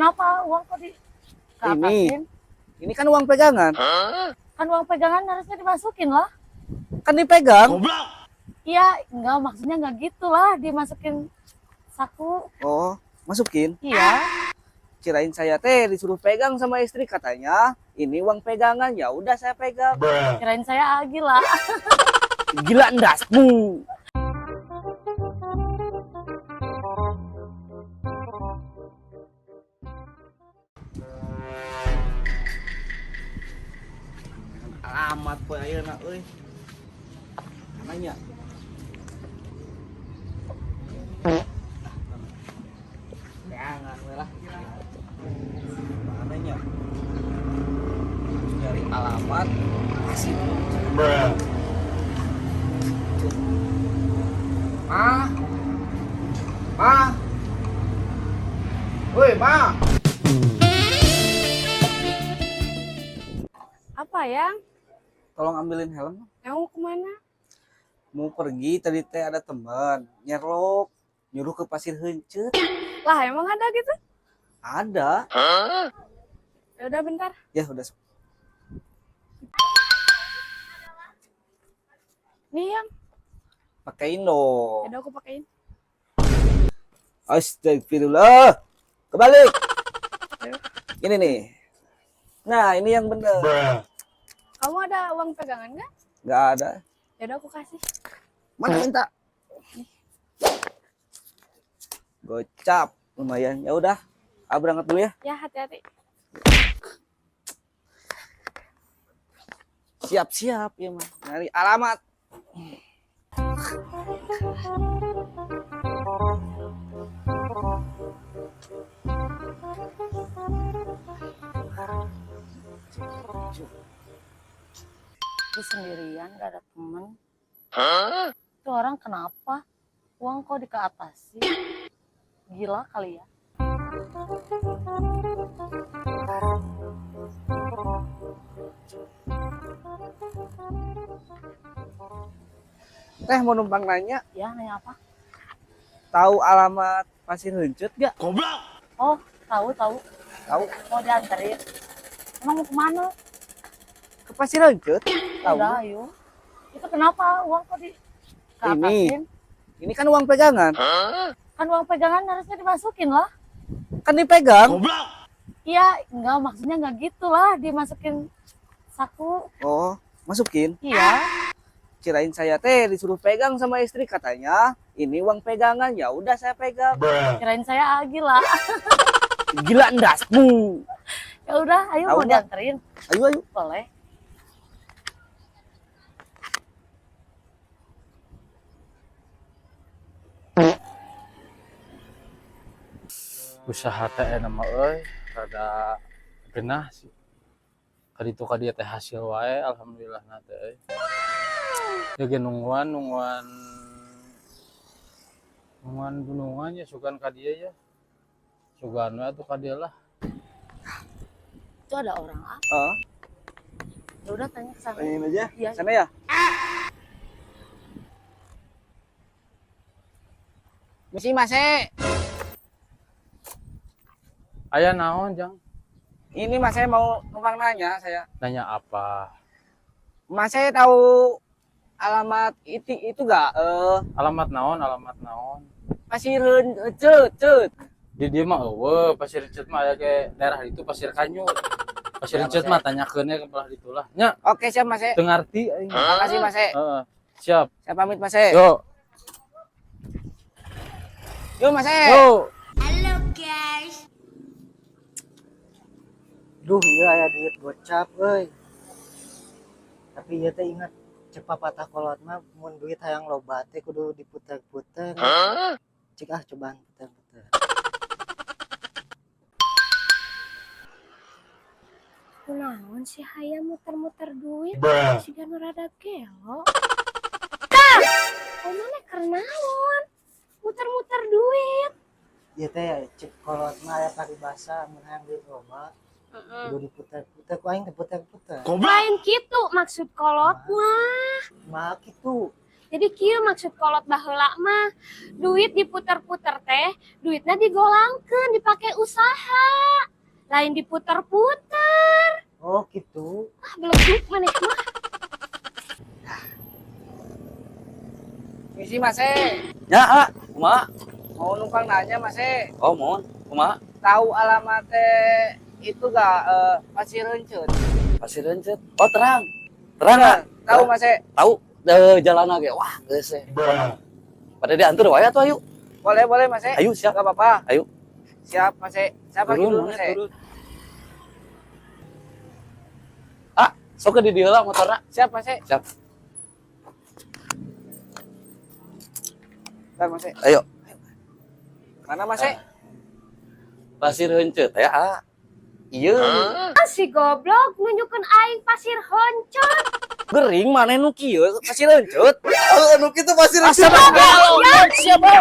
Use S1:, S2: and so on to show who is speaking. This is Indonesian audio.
S1: kenapa uang kok di keatasin?
S2: Ini kan uang pegangan.
S1: Kan uang pegangan harusnya dimasukin lah.
S2: Kan dipegang.
S1: Iya, enggak maksudnya enggak gitu lah, dimasukin saku.
S2: Oh, masukin.
S1: Iya.
S2: Kirain saya teh disuruh pegang sama istri, katanya ini uang pegangan. Ya udah saya pegang.
S1: Kirain saya gila.
S2: Gila endasmu. Alamat poe ayeuna euy. Namanya. Jangan we lah. Namanya. Nyari alamat kasih. Ma. Woi, Ma.
S1: Apa yang?
S2: Tolong ambilin helm.
S1: Yang mau kemana?
S2: Mau pergi, tadi teh ada teman nyerlok, nyuruh ke pasir heuncet.
S1: Lah emang ada gitu?
S2: Ada.
S1: Ya udah bentar.
S2: Ya udah.
S1: Nih yang.
S2: Pakein dong.
S1: Ya udah aku pakein.
S2: Astagfirullah. Kebalik.
S1: Ayo.
S2: Ini nih. Nah, ini yang bener.
S1: Kamu ada uang pegangan nggak?
S2: Nggak ada.
S1: Ya udah aku kasih.
S2: Mana minta? Gocap. Lumayan. Ya udah. Berangkat dulu ya.
S1: Ya hati-hati.
S2: Siap-siap ya, Mas. Nyari alamat.
S1: Di sendirian gak ada temen. Itu orang kenapa? Uang kok dikeatasin? Gila kali ya.
S2: Teh mau numpang nanya,
S1: Ya nanya apa?
S2: tahu alamat pasir heuncet gak?
S1: Oh tahu.
S2: Tahu
S1: Mau dianterin. Emang mau kemana?
S2: ke pasir heuncet? Tahu.
S1: Udah ayo. Itu kenapa uang kok dikeatasin?
S2: Ini kan uang pegangan.
S1: Kan uang pegangan harusnya dimasukin lah.
S2: Kan dipegang.
S1: Iya, enggak maksudnya enggak gitu lah, dimasukin saku.
S2: Oh, masukin.
S1: Iya.
S2: Kirain saya teh disuruh pegang sama istri, katanya ini uang pegangan. Ya udah saya pegang.
S1: Kirain saya gila.
S2: Gila endasmu.
S1: Ya udah, ayo
S2: Tahu
S1: mau
S2: nggak?
S1: dianterin.
S2: Ayo.
S1: Boleh.
S3: Usaha teh nama euy rada genah sih. Kaditu ka dieu teh hasil wae alhamdulillah na teh euy. Ya ge nungguan gunungan ya sugan ka dieu ya. Sugan we atuh ka dieu lah.
S1: Itu ada orang apa?
S2: Oh,
S1: Ya udah tanya ke sana.
S2: tanyain aja.
S1: Iya.
S2: Sana ya. Misi Mase.
S3: Aya naon Jang?
S2: Ini Mas saya mau numpang nanya saya.
S3: Nanya apa?
S2: Mas saya tahu alamat itu gak?
S3: Alamat naon?
S2: Pasir heuncet.
S3: Di dieu mah eueuh pasir Encet mah aya ge daerah itu pasir Kanyu. Pasir
S2: Ya,
S3: Encet
S2: Mas,
S3: mah tanyakeun ke belah ditulah. Nya,
S2: Oke siap Mas.
S3: teu ngarti aing.
S2: Makasih Mas.
S3: Heeh. Siap.
S2: Saya pamit Mas.
S3: Yo.
S2: Yuk Mas.
S3: Yo.
S4: Halo guys.
S5: Duh, iya aya duit gocap euy. Tapi ieu teh ingat cek patah kolot mah mun duit hayang loba teh kudu diputer-puter. Cik cobaan puter-puter.
S1: Kunaon sih hayam muter-muter duit? Si Ganu rada gelo. Oh mana kernaon? Muter-muter duit.
S5: Ieu teh cek kolot mah aya paribasa mun hayang duit loba kudu diputer-puter ku aing teh puter-puter.
S1: Lain gitu maksud kolot mah.
S5: Mah kitu.
S6: Jadi kieu maksud kolot baheula mah, duit diputer-puter teh, duitnya digolangkeun dipake usaha. Lain diputer-puter.
S5: Oh gitu.
S6: Ah, beleduk maneh mah.
S2: Misi Mas E.
S7: Ya, kumaha?
S2: Mau numpang nanya Mas E.
S7: Oh, mohon. Kumaha?
S2: Tahu alamatnya itu gak Pasir Reunceut?
S7: Pasir Reunceut. Oh, terang. Terang, ah.
S2: Tahu Mas E?
S7: Tahu. Jalan ge. Wah, geus we. Pada diantur wae atuh ayo.
S2: Boleh Mas E.
S7: Ayo, siap.
S2: Gak apa-apa.
S7: Ayo.
S2: Siap Mas E. Siapa gitu
S7: Turun,
S2: Mas E?
S7: turun. Ah, sok di dieu lah motorna.
S2: Siap Mas E.
S7: Siap.
S2: Bentar Mas E.
S7: Ayo.
S2: Mana Mas E?
S7: Pasir Reunceut ya, ah. Iya.
S6: Ah, si goblok nunjukeun aing pasir honcot.
S2: Gering mana nu kieu Pasir Reunceut?
S7: Anu kitu Pasir
S2: Asal siapa?